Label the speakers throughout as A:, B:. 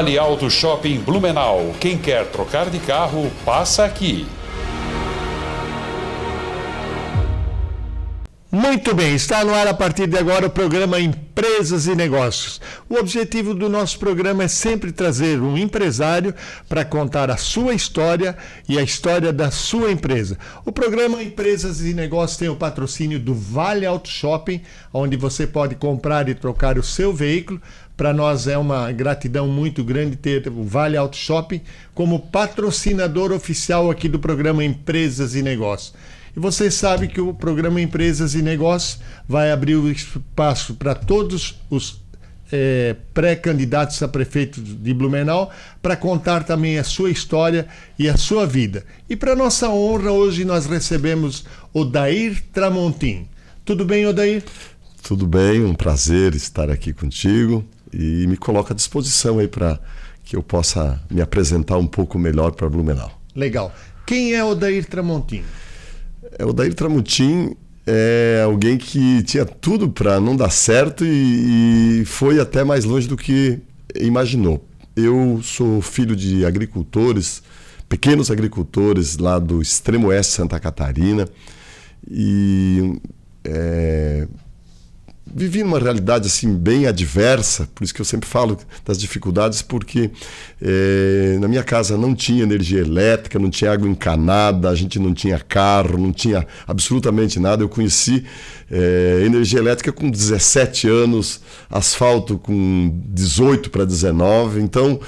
A: Vale Auto Shopping Blumenau. Quem quer trocar de carro, passa aqui.
B: Muito bem, está no ar a partir de agora o programa Empresas e Negócios. O objetivo do nosso programa é sempre trazer um empresário para contar a sua história e a história da sua empresa. O programa Empresas e Negócios tem o patrocínio do Vale Auto Shopping, onde você pode comprar e trocar o seu veículo. Para nós é uma gratidão muito grande ter o Vale Auto Shopping como patrocinador oficial aqui do programa Empresas e Negócios. E você sabe que o programa Empresas e Negócios vai abrir o espaço para todos os pré-candidatos a prefeito de Blumenau para contar também a sua história e a sua vida. E para nossa honra, hoje nós recebemos Odair Tramontim. Tudo bem, Odair?
C: Tudo bem, um prazer estar aqui contigo e me coloco à disposição aí para que eu possa me apresentar um pouco melhor para Blumenau.
B: Legal. Quem é Odair Tramontim?
C: Odair Tramontim é alguém que tinha tudo para não dar certo e foi até mais longe do que imaginou. Eu sou filho de agricultores, pequenos agricultores lá do extremo oeste de Santa Catarina e vivi numa realidade assim bem adversa, por isso que eu sempre falo das dificuldades, porque na minha casa não tinha energia elétrica, não tinha água encanada, a gente não tinha carro, não tinha absolutamente nada. Eu conheci energia elétrica com 17 anos, asfalto com 18 para 19, então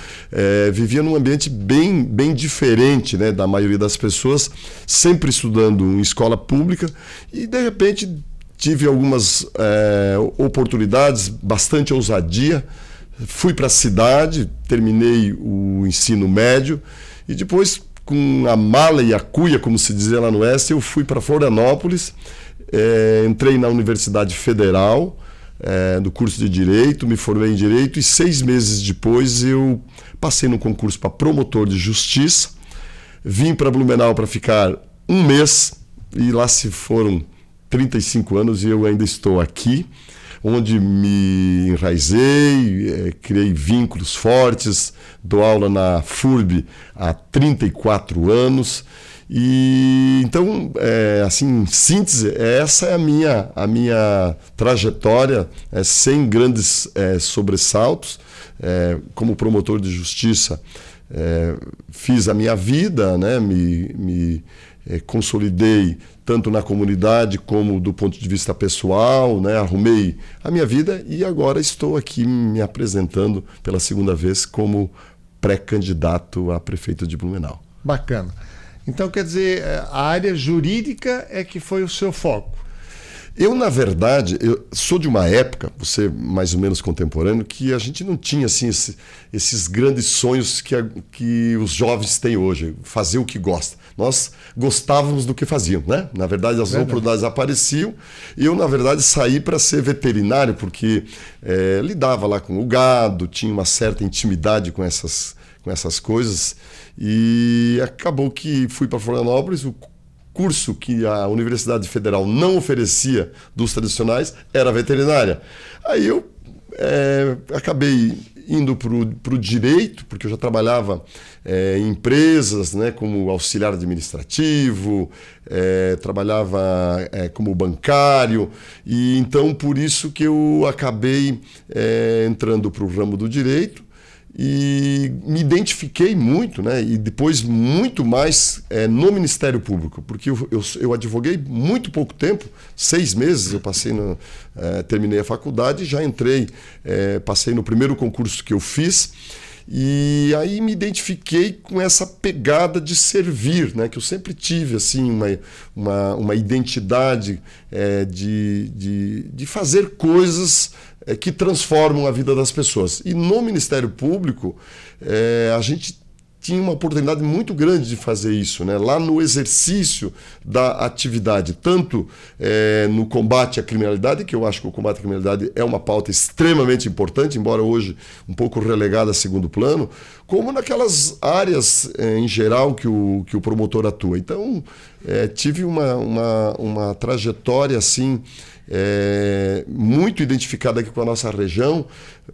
C: vivia num ambiente bem diferente, né, da maioria das pessoas, sempre estudando em escola pública e de repente tive algumas oportunidades, bastante ousadia. Fui para a cidade, terminei o ensino médio e depois, com a mala e a cuia, como se dizia lá no Oeste, eu fui para Florianópolis, entrei na Universidade Federal, do curso de Direito, me formei em Direito e 6 meses depois eu passei no concurso para promotor de Justiça, vim para Blumenau para ficar 1 mês e lá se foram 35 anos e eu ainda estou aqui, onde me enraizei, criei vínculos fortes, dou aula na FURB há 34 anos. E então, assim, em síntese, essa é a minha trajetória, sem grandes sobressaltos. Como promotor de justiça, fiz a minha vida, né, me consolidei tanto na comunidade como do ponto de vista pessoal, né? Arrumei a minha vida e agora estou aqui me apresentando pela segunda vez como pré-candidato a prefeito de Blumenau.
B: Bacana. Então, quer dizer, a área jurídica é que foi o seu foco?
C: Eu, na verdade, eu sou de uma época, você mais ou menos contemporâneo, que a gente não tinha assim, esses grandes sonhos que os jovens têm hoje, fazer o que gosta. Nós gostávamos do que fazíamos, né? Na verdade, as oportunidades apareciam e eu, na verdade, saí para ser veterinário, porque lidava lá com o gado, tinha uma certa intimidade com essas coisas e acabou que fui para Florianópolis. O curso que a Universidade Federal não oferecia dos tradicionais era veterinária. Aí eu acabei indo para o direito, porque eu já trabalhava em empresas, né, como auxiliar administrativo, trabalhava como bancário, e então por isso que eu acabei entrando para o ramo do direito e me identifiquei muito, né, e depois muito mais no Ministério Público, porque eu advoguei muito pouco tempo, 6 meses eu passei, terminei a faculdade, já entrei, passei no primeiro concurso que eu fiz, e aí me identifiquei com essa pegada de servir, né, que eu sempre tive assim, uma identidade de fazer coisas que transformam a vida das pessoas. E no Ministério Público, a gente tinha uma oportunidade muito grande de fazer isso, né? Lá no exercício da atividade, tanto no combate à criminalidade, que eu acho que o combate à criminalidade é uma pauta extremamente importante, embora hoje um pouco relegada a segundo plano, como naquelas áreas em geral que o promotor atua. Então, tive uma trajetória assim, muito identificada aqui com a nossa região,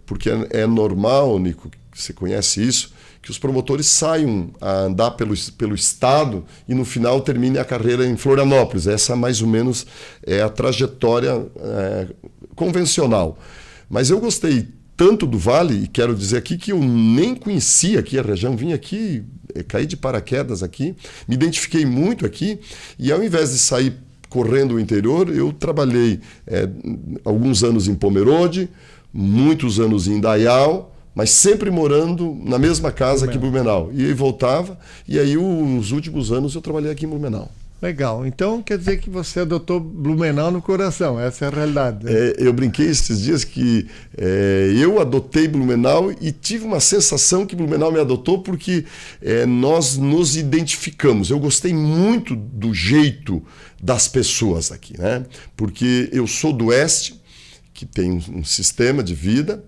C: porque é normal, Nico, você conhece isso, que os promotores saiam a andar pelo estado e no final terminem a carreira em Florianópolis. Essa mais ou menos é a trajetória convencional. Mas eu gostei tanto do Vale, e quero dizer aqui que eu nem conhecia aqui a região, vim aqui, caí de paraquedas aqui, me identifiquei muito aqui, e ao invés de sair correndo o interior, eu trabalhei alguns anos em Pomerode, muitos anos em Indaial, mas sempre morando na mesma casa que Blumenau. E aí voltava, e aí os últimos anos eu trabalhei aqui em Blumenau.
B: Legal. Então quer dizer que você adotou Blumenau no coração, essa é a realidade.
C: Eu brinquei esses dias que eu adotei Blumenau e tive uma sensação que Blumenau me adotou porque nós nos identificamos. Eu gostei muito do jeito das pessoas aqui, né? Porque eu sou do Oeste, que tem um sistema de vida,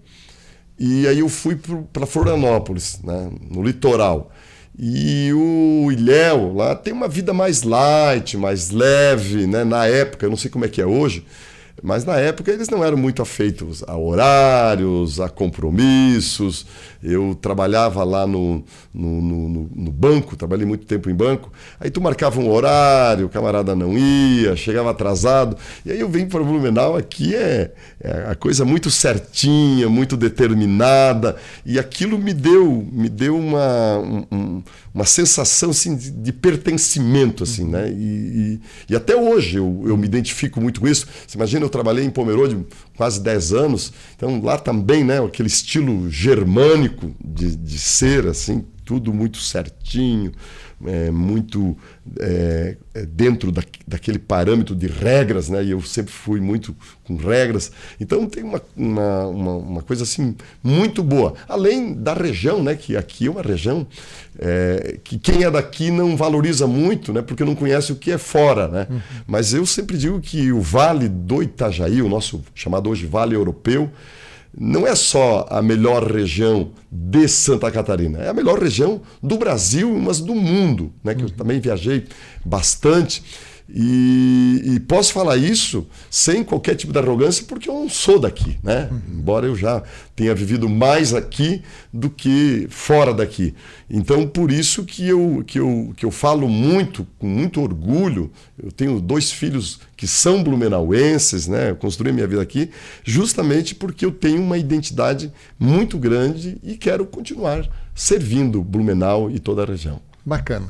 C: e aí eu fui para Florianópolis, né? No litoral. E o Ilhéu lá tem uma vida mais light, mais leve, né? Na época, eu não sei como é que é hoje, mas na época eles não eram muito afeitos a horários, a compromissos. Eu trabalhava lá no banco, trabalhei muito tempo em banco. Aí tu marcava um horário, o camarada não ia, chegava atrasado. E aí eu venho para Blumenau, aqui é a coisa muito certinha, muito determinada. E aquilo me deu uma sensação assim, de pertencimento. Assim, né? E até hoje eu me identifico muito com isso. Você imagina, eu trabalhei em Pomerode quase 10 anos, então lá também, né, aquele estilo germânico de ser, assim, tudo muito certinho, muito dentro daquele parâmetro de regras, né, e eu sempre fui muito com regras. Então tem uma coisa assim muito boa, além da região, né, que aqui é uma região que quem é daqui não valoriza muito, né, porque não conhece o que é fora, né? Mas eu sempre digo que o Vale do Itajaí, o nosso chamado hoje Vale Europeu, não é só a melhor região de Santa Catarina, é a melhor região do Brasil, mas do mundo, né? Que eu também viajei bastante. E posso falar isso sem qualquer tipo de arrogância, porque eu não sou daqui, né? Embora eu já tenha vivido mais aqui do que fora daqui. Então, por isso que eu falo muito, com muito orgulho. Eu tenho 2 filhos que são blumenauenses, né? Eu construí minha vida aqui, justamente porque eu tenho uma identidade muito grande e quero continuar servindo Blumenau e toda a região.
B: Bacana.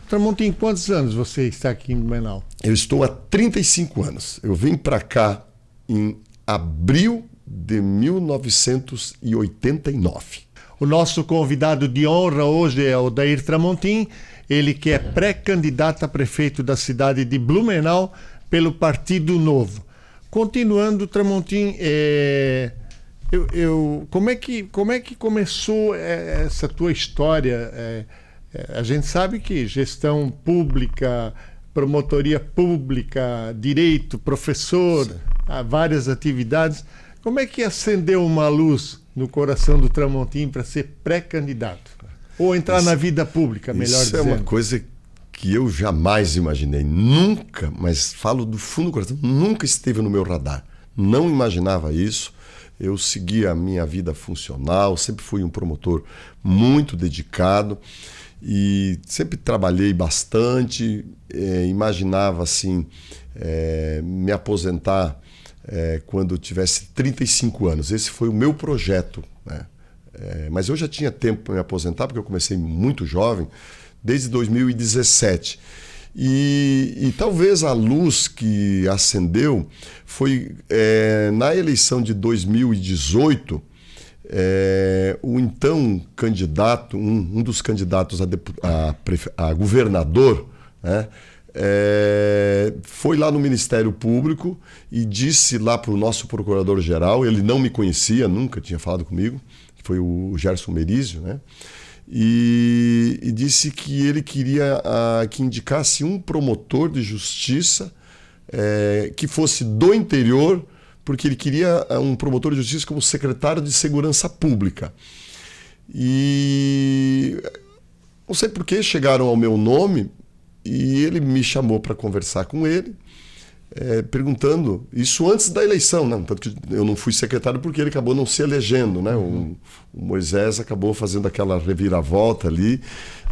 B: Tramontim, quantos anos você está aqui em Blumenau?
C: Eu estou há 35 anos. Eu vim para cá em abril de 1989.
B: O nosso convidado de honra hoje é o Odair Tramontim, ele que é pré-candidato a prefeito da cidade de Blumenau pelo Partido Novo. Continuando, Tramontim, como é que começou essa tua história? A gente sabe que gestão pública, promotoria pública, direito, professor, há várias atividades. Como é que acendeu uma luz no coração do Tramontim para ser pré-candidato? Ou entrar na vida pública, melhor dizendo?
C: Isso é uma coisa que eu jamais imaginei. Nunca, mas falo do fundo do coração, nunca esteve no meu radar. Não imaginava isso. Eu segui a minha vida funcional, sempre fui um promotor muito dedicado. E sempre trabalhei bastante, imaginava assim, me aposentar quando eu tivesse 35 anos. Esse foi o meu projeto, né? Mas eu já tinha tempo para me aposentar, porque eu comecei muito jovem, desde 2017. E talvez a luz que acendeu foi na eleição de 2018, o então candidato, um dos candidatos a governador, né, foi lá no Ministério Público e disse lá para o nosso procurador-geral, ele não me conhecia, nunca tinha falado comigo, que foi o Gerson Merizio, né, e disse que ele queria que indicasse um promotor de justiça que fosse do interior, porque ele queria um promotor de justiça como secretário de Segurança Pública. E não sei por que chegaram ao meu nome e ele me chamou para conversar com ele. perguntando, isso antes da eleição, né? Tanto que eu não fui secretário porque ele acabou não se elegendo, né? O Moisés acabou fazendo aquela reviravolta ali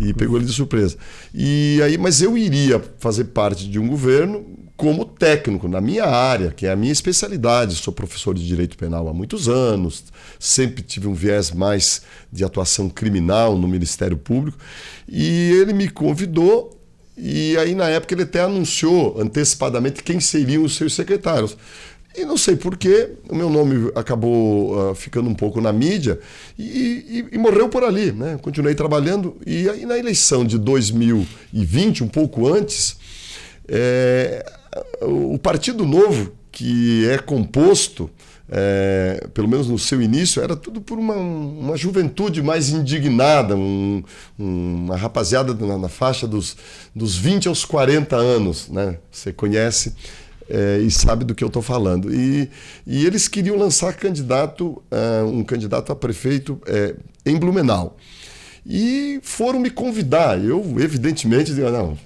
C: e pegou ele de surpresa. E aí, mas eu iria fazer parte de um governo como técnico, na minha área, que é a minha especialidade. Sou professor de Direito Penal há muitos anos, sempre tive um viés mais de atuação criminal no Ministério Público, e ele me convidou, e aí na época ele até anunciou antecipadamente quem seriam os seus secretários. E não sei porquê, o meu nome acabou ficando um pouco na mídia e morreu por ali, né? Continuei trabalhando, e aí na eleição de 2020, um pouco antes, o Partido Novo, que é composto, pelo menos no seu início, era tudo por uma juventude mais indignada, uma rapaziada na faixa dos 20 aos 40 anos, né? Você conhece e sabe do que eu estou falando. E eles queriam lançar um candidato a prefeito em Blumenau. E foram me convidar. Eu, evidentemente, digo, não,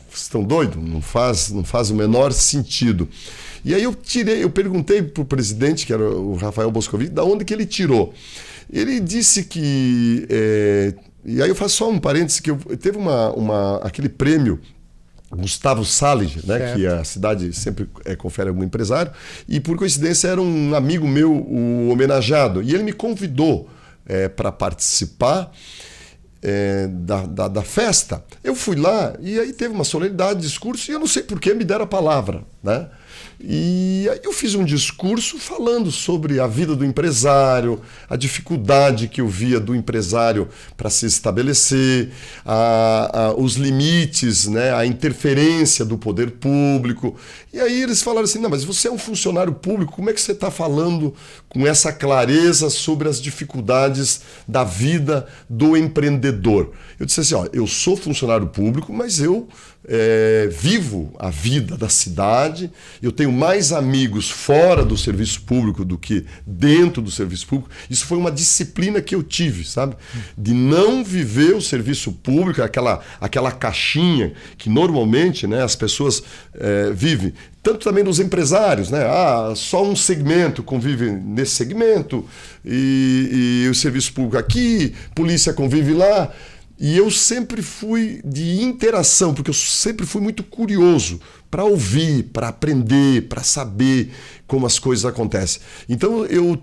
C: vocês estão doidos? Não faz o menor sentido. E aí eu perguntei para o presidente, que era o Rafael Boscovich, de onde que ele tirou. Ele disse que... e aí eu faço só um parêntese, que teve aquele prêmio Gustavo Salinger, né, que a cidade sempre confere a algum empresário, e por coincidência era um amigo meu o homenageado, e ele me convidou para participar da festa. Eu fui lá e aí teve uma solenidade, discurso, e eu não sei por que me deram a palavra, né? E aí eu fiz um discurso falando sobre a vida do empresário, a dificuldade que eu via do empresário para se estabelecer, os limites, né, a interferência do poder público. E aí eles falaram assim, não, mas você é um funcionário público, como é que você está falando com essa clareza sobre as dificuldades da vida do empreendedor? Eu disse assim, ó, eu sou funcionário público, mas eu vivo a vida da cidade, eu tenho mais amigos fora do serviço público do que dentro do serviço público. Isso foi uma disciplina que eu tive, sabe? De não viver o serviço público, aquela caixinha que normalmente, né, as pessoas vivem. Tanto também nos empresários, né? Só um segmento convive nesse segmento e o serviço público aqui, polícia convive lá. E eu sempre fui de interação, porque eu sempre fui muito curioso para ouvir, para aprender, para saber como as coisas acontecem. Então eu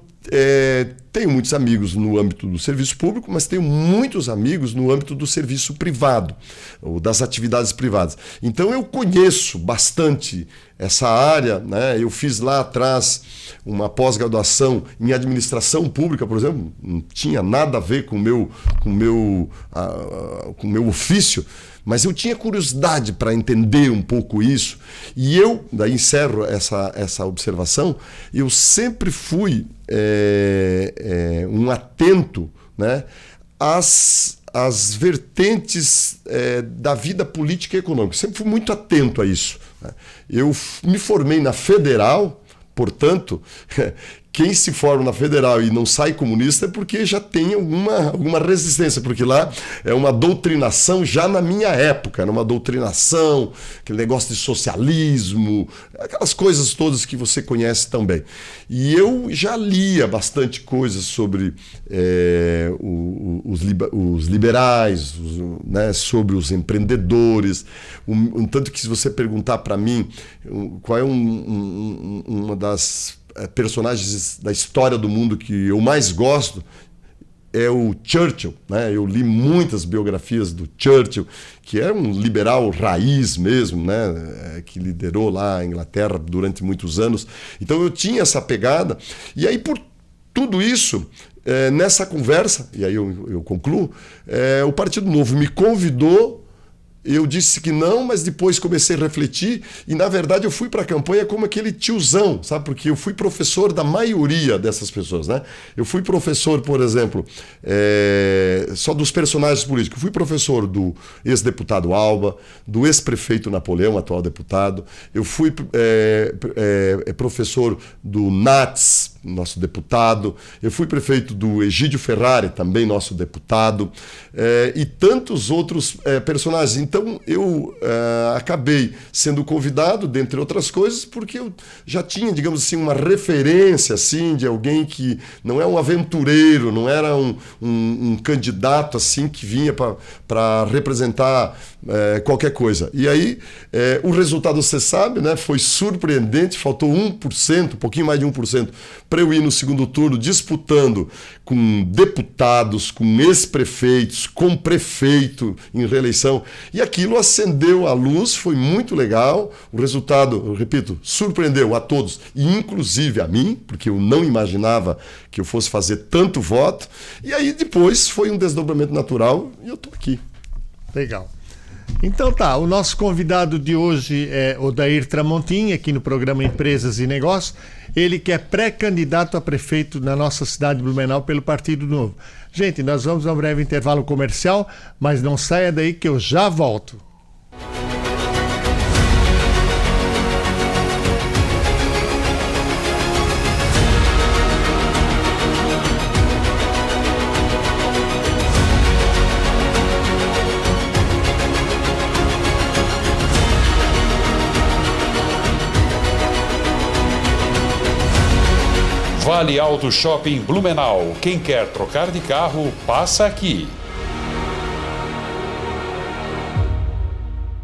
C: tenho muitos amigos no âmbito do serviço público, mas tenho muitos amigos no âmbito do serviço privado, ou das atividades privadas. Então eu conheço bastante essa área, né? Eu fiz lá atrás uma pós-graduação em administração pública, por exemplo, não tinha nada a ver com o meu ofício, mas eu tinha curiosidade para entender um pouco isso. E eu, daí encerro essa observação, eu sempre fui um atento, né, às vertentes da vida política e econômica. Sempre fui muito atento a isso, né? Eu me formei na Federal, portanto, quem se forma na Federal e não sai comunista é porque já tem alguma resistência, porque lá é uma doutrinação já na minha época, era uma doutrinação, aquele negócio de socialismo, aquelas coisas todas que você conhece também. E eu já lia bastante coisas sobre os liberais, né, sobre os empreendedores, tanto que se você perguntar para mim qual é uma das personagens da história do mundo que eu mais gosto, é o Churchill, né? Eu li muitas biografias do Churchill, que era um liberal raiz mesmo, né? Que liderou lá a Inglaterra durante muitos anos. Então eu tinha essa pegada, e aí por tudo isso, nessa conversa, e aí eu concluo, o Partido Novo me convidou. Eu disse que não, mas depois comecei a refletir e, na verdade, eu fui para a campanha como aquele tiozão, sabe? Porque eu fui professor da maioria dessas pessoas, né? Eu fui professor, por exemplo, só dos personagens políticos. Eu fui professor do ex-deputado Alba, do ex-prefeito Napoleão, atual deputado. Eu fui professor do Nats, nosso deputado. Eu fui prefeito do Egídio Ferrari, também nosso deputado. E tantos outros personagens. Então eu acabei sendo convidado, dentre outras coisas, porque eu já tinha, digamos assim, uma referência assim, de alguém que não é um aventureiro, não era um candidato assim que vinha para representar qualquer coisa. E aí o resultado, você sabe, né, foi surpreendente, faltou 1%, um pouquinho mais de 1%, para eu ir no segundo turno disputando com deputados, com ex-prefeitos, com prefeito em reeleição. E aquilo acendeu a luz, foi muito legal. O resultado, eu repito, surpreendeu a todos, e inclusive a mim, porque eu não imaginava que eu fosse fazer tanto voto. E aí depois foi um desdobramento natural e eu estou aqui.
B: Legal. Então tá, o nosso convidado de hoje é Odair Tramontim, aqui no programa Empresas e Negócios. Ele que é pré-candidato a prefeito na nossa cidade de Blumenau pelo Partido Novo. Gente, nós vamos a um breve intervalo comercial, mas não saia daí que eu já volto.
A: Vale Auto Shopping Blumenau. Quem quer trocar de carro, passa aqui.